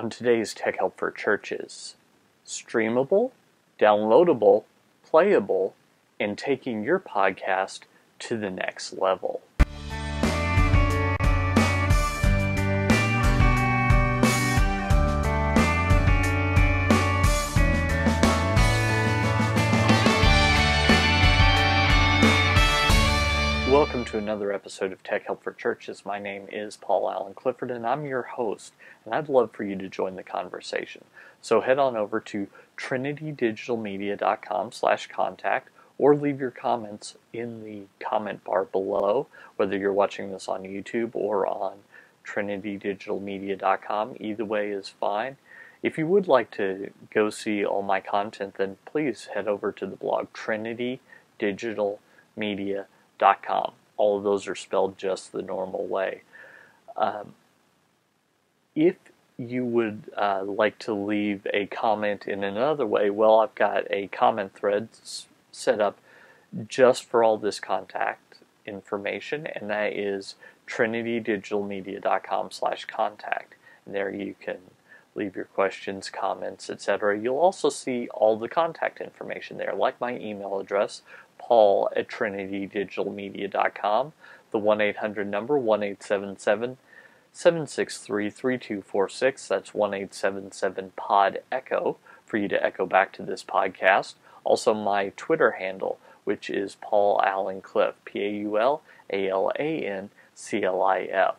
on today's Tech Help for Churches. Streamable, downloadable, playable, and taking your podcast to the next level. Welcome to another episode of Tech Help for Churches. My name is Paul Allen Clifford, and I'm your host, and I'd love for you to join the conversation. So head on over to trinitydigitalmedia.com/contact, or leave your comments in the comment bar below, whether you're watching this on YouTube or on trinitydigitalmedia.com. Either way is fine. If you would like to go see all my content, then please head over to the blog trinitydigitalmedia.com. All of those are spelled just the normal way. If you would like to leave a comment in another way, well, I've got a comment thread set up just for all this contact information, and that is trinitydigitalmedia.com/contact. And there you can leave your questions, comments, etc. You'll also see all the contact information there, like my email address, paul@trinitydigitalmedia.com, the 1-800 number, 1-877-763-3246. That's 1-877-POD-ECHO for you to echo back to this podcast. Also my Twitter handle, which is Paul Allen Cliff, PAULALANCLIF.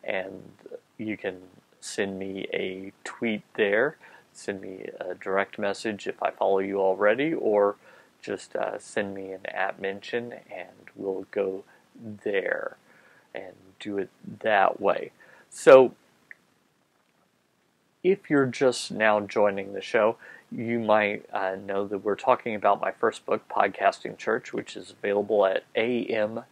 And you can send me a tweet there, send me a direct message if I follow you already, or just send me an @ mention and we'll go there and do it that way. So if you're just now joining the show, you might know that we're talking about my first book, Podcasting Church, which is available at AMZN,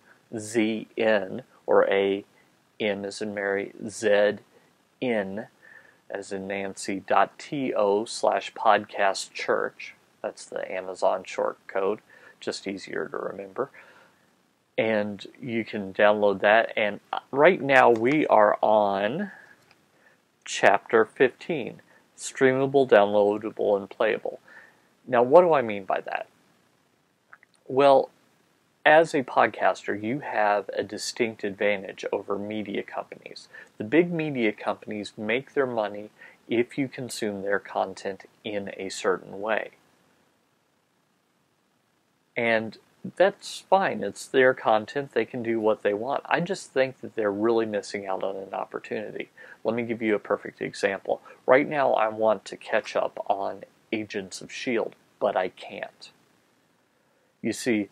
or AM as in Mary, ZN as in Nancy.to/podcastchurch. That's the Amazon short code, just easier to remember. And you can download that. And right now we are on Chapter 15, Streamable, Downloadable, and Playable. Now, what do I mean by that? Well, as a podcaster, you have a distinct advantage over media companies. The big media companies make their money if you consume their content in a certain way. And that's fine. It's their content. They can do what they want. I just think that they're really missing out on an opportunity. Let me give you a perfect example. Right now, I want to catch up on Agents of S.H.I.E.L.D., but I can't. You see,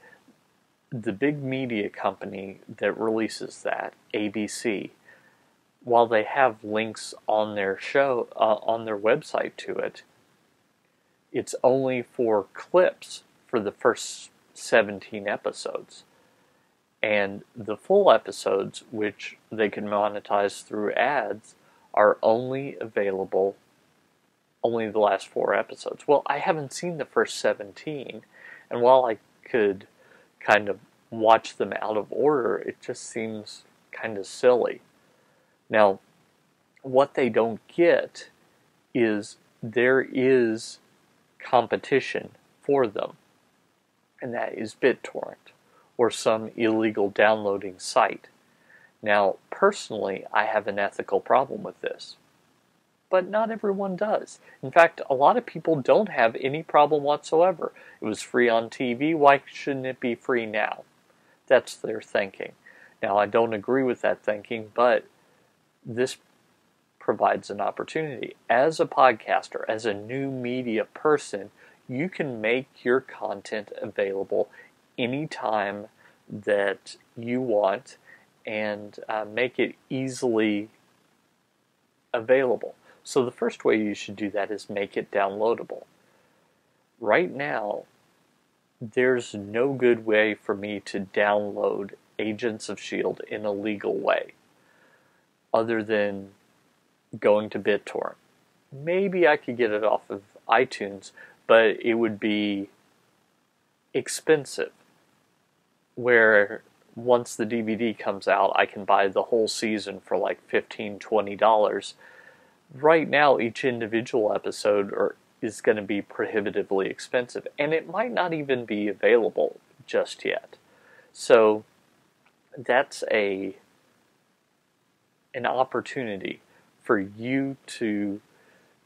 the big media company that releases that, ABC, while they have links on their show, on their website to it, it's only for clips for the first 17 episodes. And the full episodes, which they can monetize through ads, are only available, only the last 4 episodes. Well, I haven't seen the first 17, and while I could kind of watch them out of order, it just seems kind of silly. Now, what they don't get is there is competition for them, and that is BitTorrent, or some illegal downloading site. Now, personally, I have an ethical problem with this, but not everyone does. In fact, a lot of people don't have any problem whatsoever. It was free on TV, why shouldn't it be free now? That's their thinking. Now, I don't agree with that thinking, but this provides an opportunity. As a podcaster, as a new media person, you can make your content available anytime that you want and make it easily available. So the first way you should do that is make it downloadable. Right now, there's no good way for me to download Agents of S.H.I.E.L.D. in a legal way, other than going to BitTorrent. Maybe I could get it off of iTunes, but it would be expensive. Where once the DVD comes out, I can buy the whole season for like $15, $20. right now each individual episode is going to be prohibitively expensive, and it might not even be available just yet. So that's an opportunity for you to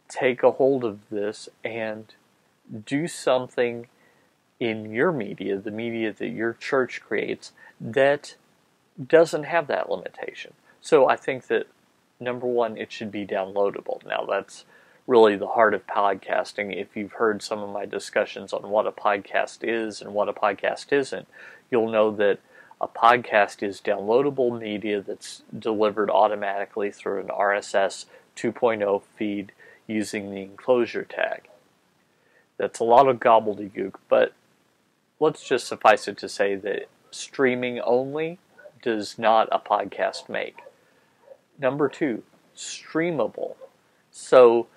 take a hold of this and do something in your media, the media that your church creates, that doesn't have that limitation. So I think that, number one, it should be downloadable. Now, that's really the heart of podcasting. If you've heard some of my discussions on what a podcast is and what a podcast isn't, you'll know that a podcast is downloadable media that's delivered automatically through an RSS 2.0 feed using the enclosure tag. That's a lot of gobbledygook, but let's just suffice it to say that streaming only does not a podcast make. Number two, streamable. So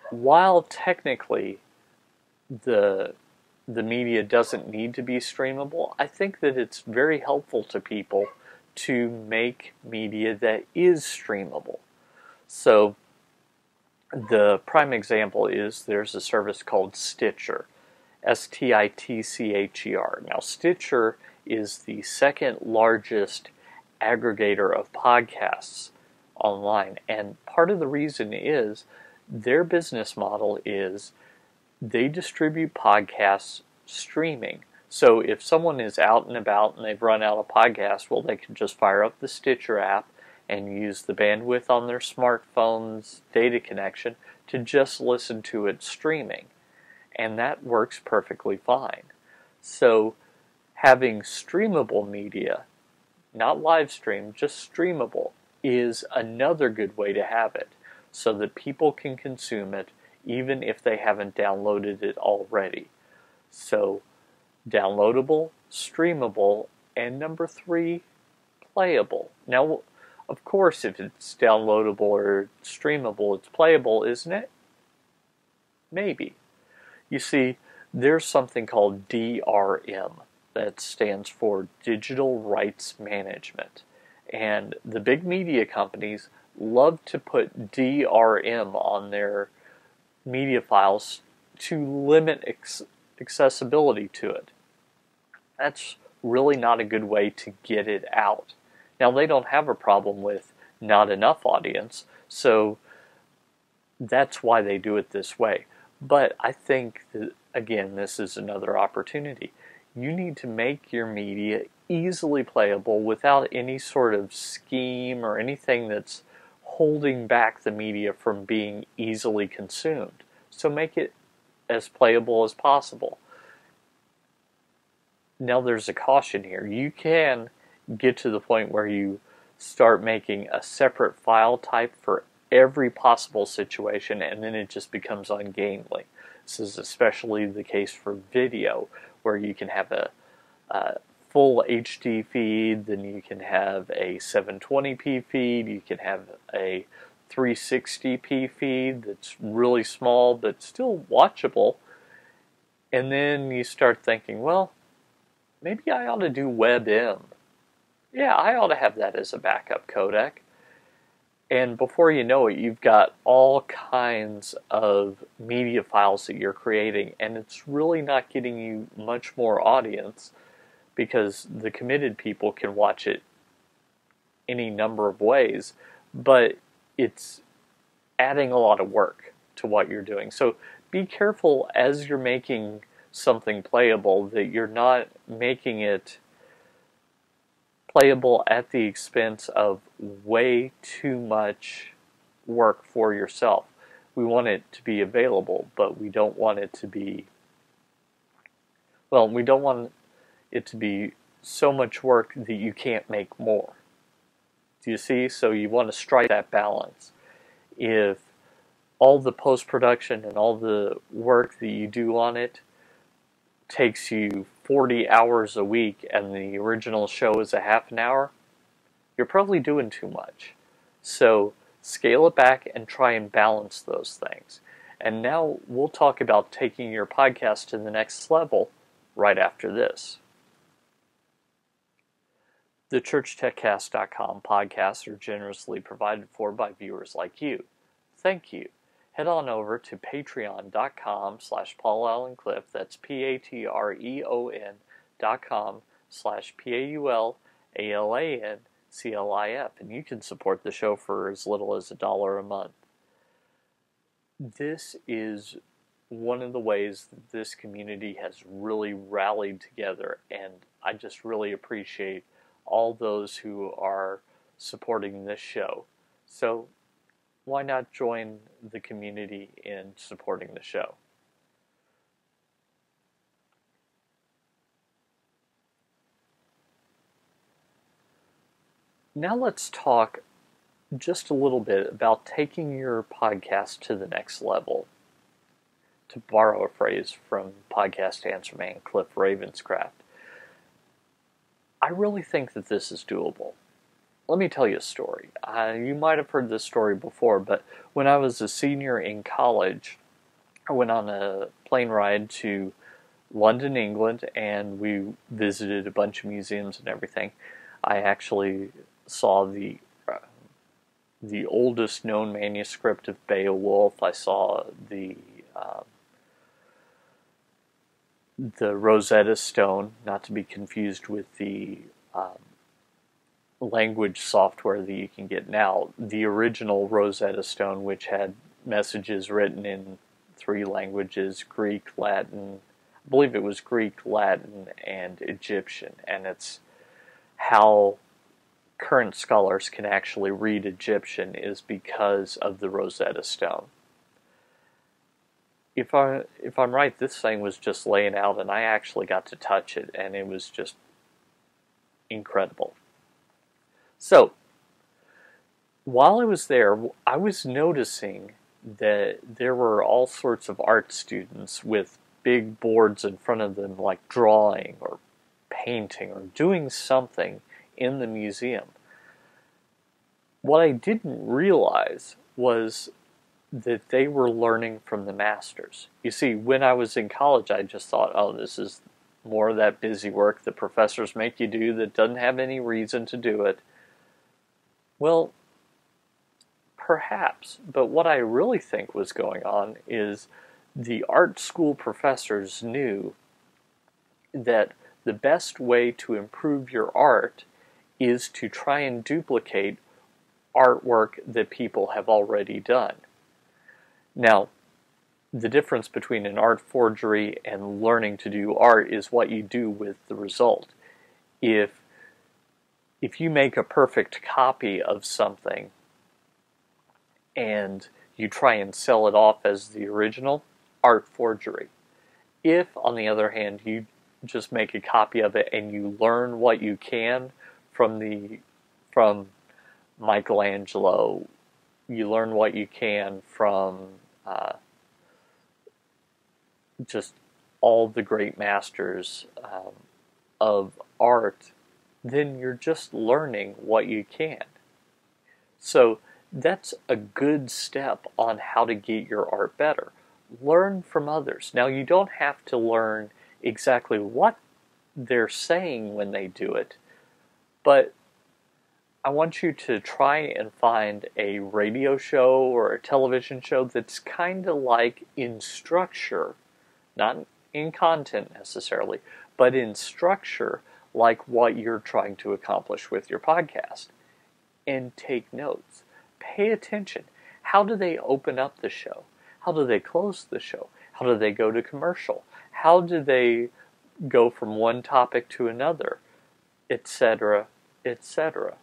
while technically the media doesn't need to be streamable, I think that it's very helpful to people to make media that is streamable. So the prime example is there's a service called Stitcher, Stitcher. Now, Stitcher is the second largest aggregator of podcasts online, and part of the reason is their business model is they distribute podcasts streaming. So if someone is out and about and they've run out of podcasts, well, they can just fire up the Stitcher app and use the bandwidth on their smartphone's data connection to just listen to it streaming. And that works perfectly fine. So having streamable media, not live stream, just streamable, is another good way to have it so that people can consume it even if they haven't downloaded it already. So downloadable, streamable, and number three, playable. Now, of course, if it's downloadable or streamable, it's playable, isn't it? Maybe. You see, there's something called DRM. That stands for Digital Rights Management. And the big media companies love to put DRM on their media files to limit accessibility to it. That's really not a good way to get it out. Now, they don't have a problem with not enough audience, so that's why they do it this way. But I think that, again, this is another opportunity. You need to make your media easily playable without any sort of scheme or anything that's holding back the media from being easily consumed. So make it as playable as possible. Now there's a caution here. You can get to the point where you start making a separate file type for every possible situation, and then it just becomes ungainly. This is especially the case for video, where you can have a full HD feed, then you can have a 720p feed, you can have a 360p feed that's really small but still watchable, and then you start thinking, well, maybe I ought to do WebM. Yeah, I ought to have that as a backup codec. And before you know it, you've got all kinds of media files that you're creating, and it's really not getting you much more audience because the committed people can watch it any number of ways, but it's adding a lot of work to what you're doing. So be careful as you're making something playable that you're not making it playable at the expense of way too much work for yourself. We want it to be available, but we don't want it to be, well, we don't want it to be so much work that you can't make more. Do you see? So you want to strike that balance. If all the post-production and all the work that you do on it takes you 40 hours a week and the original show is a half an hour, you're probably doing too much. So scale it back and try and balance those things. And now we'll talk about taking your podcast to the next level right after this. The ChurchTechCast.com podcasts are generously provided for by viewers like you. thank you. Head on over to patreon.com/PaulAllenCliff. That's patreon.com/PaulAllenclif, and you can support the show for as little as $1 a month. This is one of the ways that this community has really rallied together, and I just really appreciate all those who are supporting this show. So why not join the community in supporting the show? Now let's talk just a little bit about taking your podcast to the next level. To borrow a phrase from podcast answer man Cliff Ravenscraft, I really think that this is doable. Let me tell you a story. You might have heard this story before, but when I was a senior in college, I went on a plane ride to London, England, and we visited a bunch of museums and everything. I actually saw the oldest known manuscript of Beowulf. I saw the Rosetta Stone, not to be confused with the language software that you can get now. The original Rosetta Stone, which had messages written in 3 languages, Greek, Latin, I believe it was Greek, Latin, and Egyptian, and it's how current scholars can actually read Egyptian is because of the Rosetta Stone. If I'm right, this thing was just laying out, and I actually got to touch it, and it was just incredible. So, while I was there, I was noticing that there were all sorts of art students with big boards in front of them, like drawing or painting or doing something in the museum. What I didn't realize was that they were learning from the masters. You see, when I was in college, I just thought, oh, this is more of that busy work that professors make you do that doesn't have any reason to do it. Well, perhaps, but what I really think was going on is the art school professors knew that the best way to improve your art is to try and duplicate artwork that people have already done. Now, the difference between an art forgery and learning to do art is what you do with the result. If you make a perfect copy of something and you try and sell it off as the original, art forgery. If, on the other hand, you just make a copy of it and you learn what you can from Michelangelo, you learn what you can from just all the great masters of art, then you're just learning what you can. So that's a good step on how to get your art better. Learn from others. Now, you don't have to learn exactly what they're saying when they do it, but I want you to try and find a radio show or a television show that's kind of like in structure, not in content necessarily, but in structure like what you're trying to accomplish with your podcast. And take notes. Pay attention. How do they open up the show? How do they close the show? How do they go to commercial? How do they go from one topic to another? Etc., etc.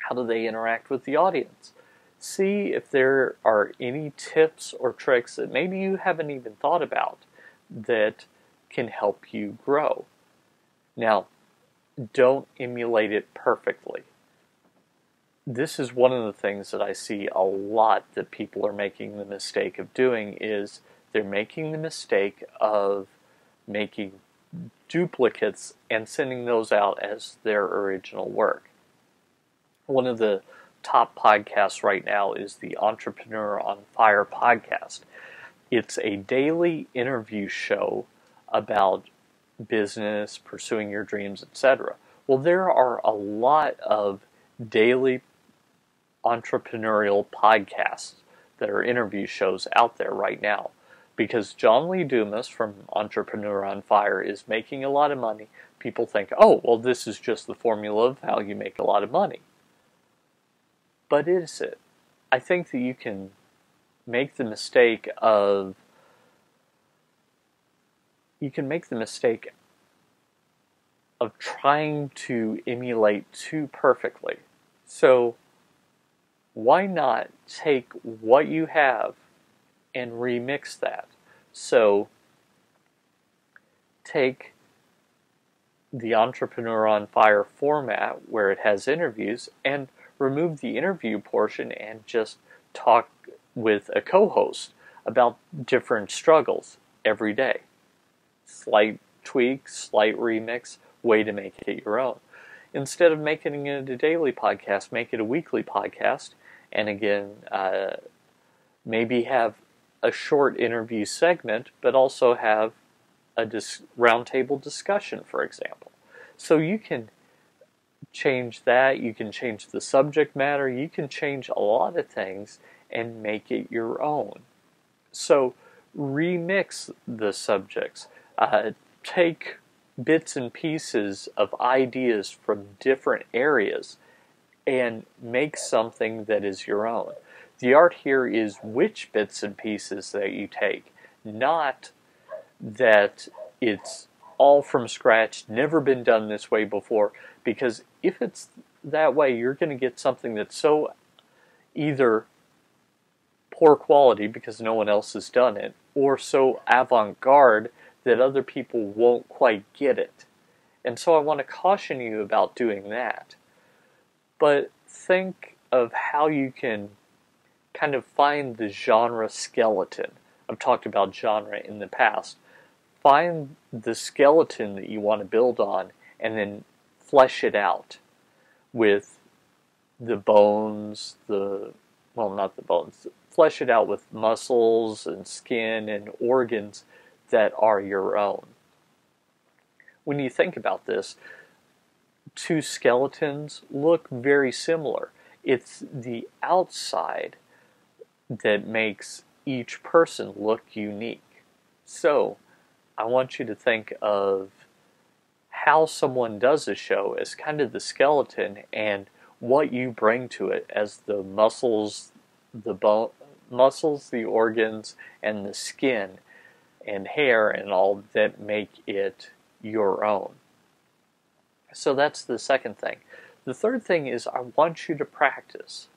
How do they interact with the audience? See if there are any tips or tricks that maybe you haven't even thought about that can help you grow. Now, don't emulate it perfectly. This is one of the things that I see a lot that people are making the mistake of doing is they're making the mistake of making duplicates and sending those out as their original work. One of the top podcasts right now is the Entrepreneur on Fire podcast. It's a daily interview show about business, pursuing your dreams, etc. Well, there are a lot of daily entrepreneurial podcasts that are interview shows out there right now. Because John Lee Dumas from Entrepreneur on Fire is making a lot of money. People think, oh, well, this is just the formula of how you make a lot of money. But is it? I think that you can make the mistake of trying to emulate too perfectly. So why not take what you have and remix that? So take the Entrepreneur on Fire format where it has interviews and remove the interview portion and just talk with a co-host about different struggles every day. Slight tweak, slight remix, way to make it your own. Instead of making it a daily podcast, make it a weekly podcast. And again, maybe have a short interview segment, but also have a roundtable discussion, for example. So you can change that, you can change the subject matter, you can change a lot of things and make it your own. So remix the subjects. Take bits and pieces of ideas from different areas and make something that is your own. The art here is which bits and pieces that you take, not that it's all from scratch, never been done this way before, because if it's that way, you're going to get something that's so either poor quality because no one else has done it, or so avant-garde that other people won't quite get it. And so I want to caution you about doing that. But think of how you can kind of find the genre skeleton. I've talked about genre in the past. Find the skeleton that you want to build on and then flesh it out with the bones, not the bones, flesh it out with muscles and skin and organs that are your own. When you think about this, two skeletons look very similar. It's the outside that makes each person look unique. So, I want you to think of how someone does a show as kind of the skeleton and what you bring to it as the muscles, the organs, and the skin and hair and all that make it your own. So that's the second thing. The third thing is I want you to practice.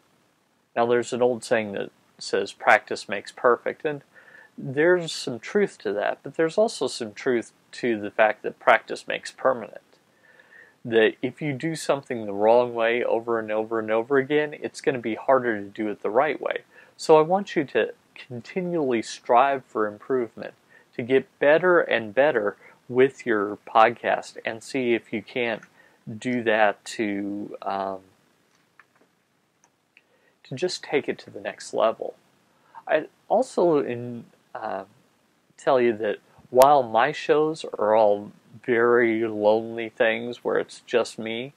Now there's an old saying that says practice makes perfect, and there's some truth to that, but there's also some truth to the fact that practice makes permanent. That if you do something the wrong way over and over and over again, it's going to be harder to do it the right way. So I want you to continually strive for improvement, to get better and better with your podcast and see if you can't do that to just take it to the next level. I also tell you that while my shows are all very lonely things where it's just me,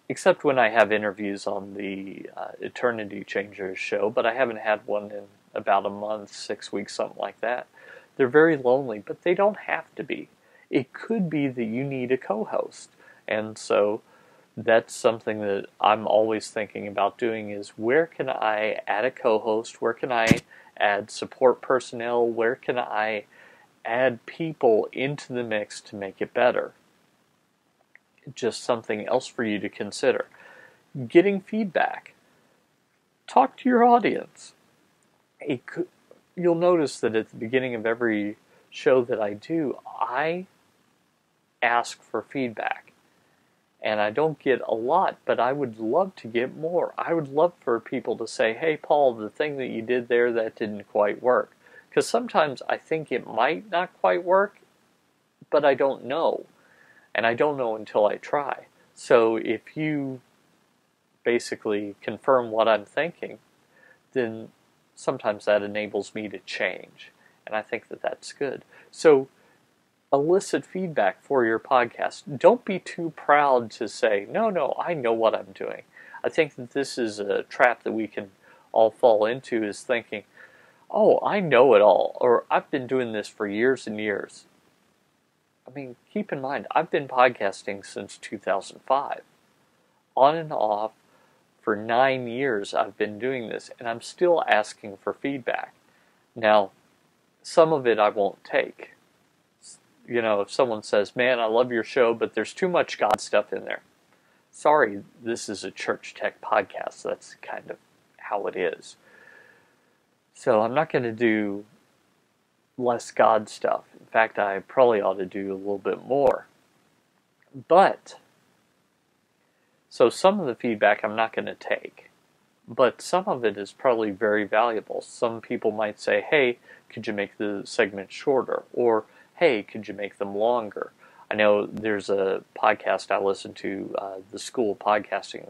except when I have interviews on the Eternity Changers show, but I haven't had one in about a month, 6 weeks, something like that. They're very lonely, but they don't have to be. It could be that you need a co-host. And so that's something that I'm always thinking about doing is where can I add a co-host? Where can I add support personnel? Where can I add people into the mix to make it better? Just something else for you to consider. Getting feedback. Talk to your audience. You'll notice that at the beginning of every show that I do, I ask for feedback. And I don't get a lot, but I would love to get more. I would love for people to say, hey, Paul, the thing that you did there, that didn't quite work. Because sometimes I think it might not quite work, but I don't know. And I don't know until I try. So if you basically confirm what I'm thinking, then sometimes that enables me to change. And I think that that's good. So elicit feedback for your podcast. Don't be too proud to say, no, I know what I'm doing. I think that this is a trap that we can all fall into is thinking, oh, I know it all, or I've been doing this for years and years. I mean, keep in mind, I've been podcasting since 2005. On and off, for 9 years I've been doing this, and I'm still asking for feedback. Now, some of it I won't take. You know, if someone says, man, I love your show, but there's too much God stuff in there. Sorry, this is a church tech podcast. That's kind of how it is. So I'm not going to do less God stuff. In fact, I probably ought to do a little bit more. But, so some of the feedback I'm not going to take. But some of it is probably very valuable. Some people might say, hey, could you make the segments shorter? Or, hey, could you make them longer? I know there's a podcast I listen to, the School Podcasting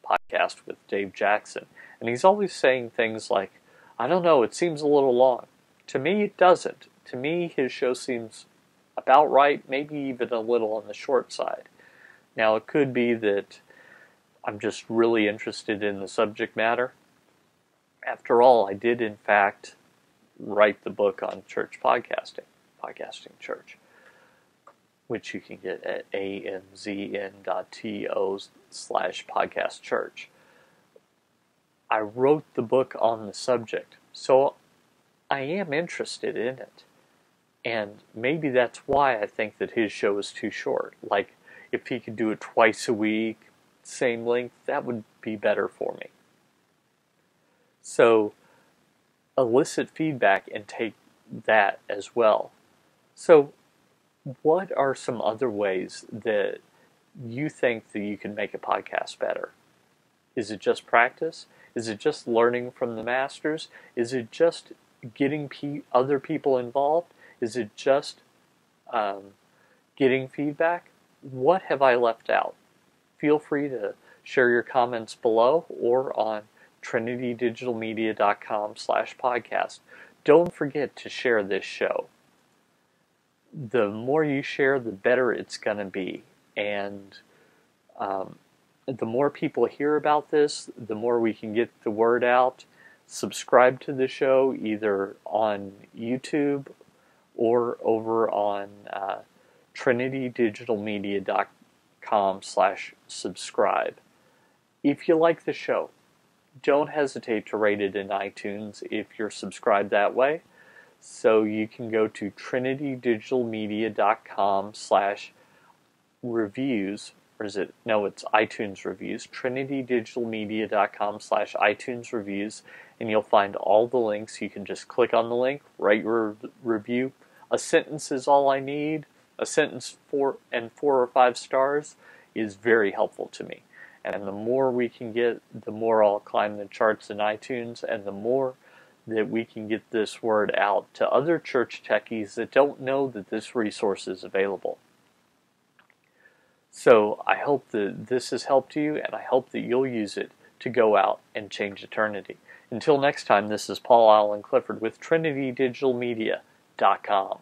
podcast with Dave Jackson. And he's always saying things like, I don't know, it seems a little long. To me, it doesn't. To me, his show seems about right, maybe even a little on the short side. Now, it could be that I'm just really interested in the subject matter. After all, I did, in fact, write the book on church podcasting, Podcasting Church, which you can get at amzn.to/podcastchurch. I wrote the book on the subject, so I am interested in it. And maybe that's why I think that his show is too short. Like, if he could do it twice a week, same length, that would be better for me. So, elicit feedback and take that as well. So, what are some other ways that you think that you can make a podcast better? Is it just practice? Is it just learning from the masters? Is it just getting other people involved? Is it just getting feedback? What have I left out? Feel free to share your comments below or on trinitydigitalmedia.com/podcast. Don't forget to share this show. The more you share, the better it's going to be. And the more people hear about this, the more we can get the word out. Subscribe to the show either on YouTube or over on trinitydigitalmedia.com/subscribe. If you like the show, don't hesitate to rate it in iTunes if you're subscribed that way. So you can go to trinitydigitalmedia.com/reviews, or is it? No, it's iTunes reviews. trinitydigitalmedia.com/iTunes reviews, and you'll find all the links. You can just click on the link, write your review. A sentence is all I need. A sentence 4 or 5 stars is very helpful to me. And the more we can get, the more I'll climb the charts in iTunes, and the more that we can get this word out to other church techies that don't know that this resource is available. So I hope that this has helped you, and I hope that you'll use it to go out and change eternity. Until next time, this is Paul Allen Clifford with trinitydigitalmedia.com.